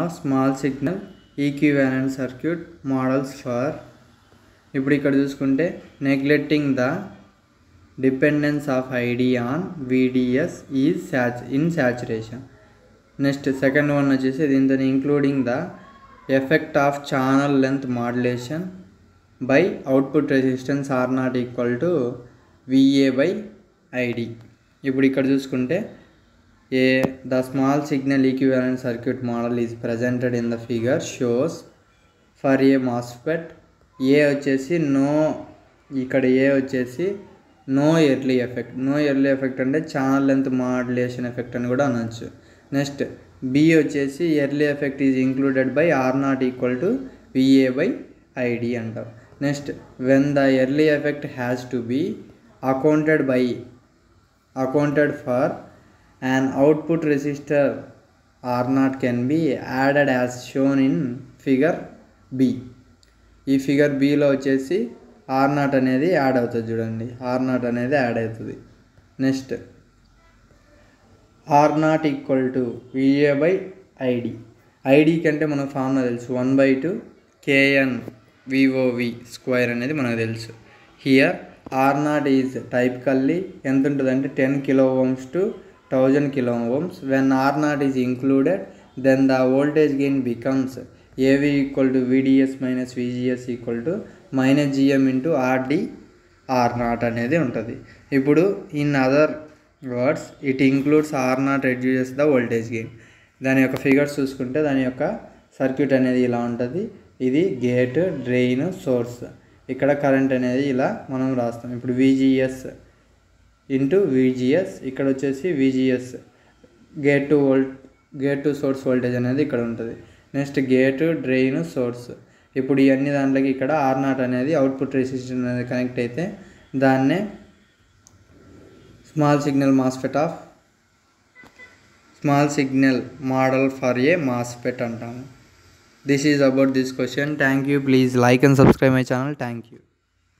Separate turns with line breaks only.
Of small signal equivalent circuit models for. ఇప్పుడు ఇక్కడ చూసుకుంటే neglecting the dependence of ID on VDS is in saturation. Next second one వచ్చేసి దీంతో including the effect of channel length modulation by output resistance r naught equal to VA by ID. ఇప్పుడు ఇక్కడ చూసుకుంటే the small signal equivalent circuit model is presented in the figure shows for a MOSFET. A వచ్చేసి no, ఇక్కడ A వచ్చేసి no Early effect. No Early effect అంటే channel length modulation effect అని కూడా అనొచ్చు. నెక్స్ట్ బి వచ్చేసి Early effect is included by r naught equal to VA by ID అంటాం. Next when the Early effect has to be accounted for, an output resistor R0 can be added as shown in figure B. ఈ figure below వచ్చేసి R0 అనేది add అవుతుంది. చూడండి, R0 అనేది add అవుతుంది. Next R0 equal to VA by ID. ID కంటే మనకు formula తెలుసు, 1/2 KN VOV స్క్వేర్ అనేది మనకు తెలుసు. హియర్ R0 ఈజ్ టైపికల్లీ ఎంత ఉంటుందంటే 10 kilo ohms to 1000 kilo ohms. When R0 is included, then the voltage gain becomes AV equal to VDS minus VGS equal to minus GM into RD R0 అనేది ఉంటుంది. ఇప్పుడు in other words it includes R0 reduces the voltage gain. దాని యొక్క figures చూసుకుంటే దాని యొక్క circuit అనేది ఇలా ఉంటుంది. ఇది గేట్, డ్రైన్, సోర్స్. ఇక్కడ కరెంట్ అనేది ఇలా మనం రాస్తాం. ఇప్పుడు VGS ఇంటూ VGS, ఇక్కడ వచ్చేసి VGS gate to source voltage అనేది ఇక్కడ ఉంటుంది. Next gate, drain, source. ఇప్పుడు ఇవన్నీ దాంట్లోకి ఇక్కడ R0 అనేది అవుట్పుట్ రెసిస్టెన్స్ అనేది కనెక్ట్ అయితే దాన్నే small signal model for a MOSFET అంటాము. This is about this question. Thank you. Please like and subscribe my channel. Thank you.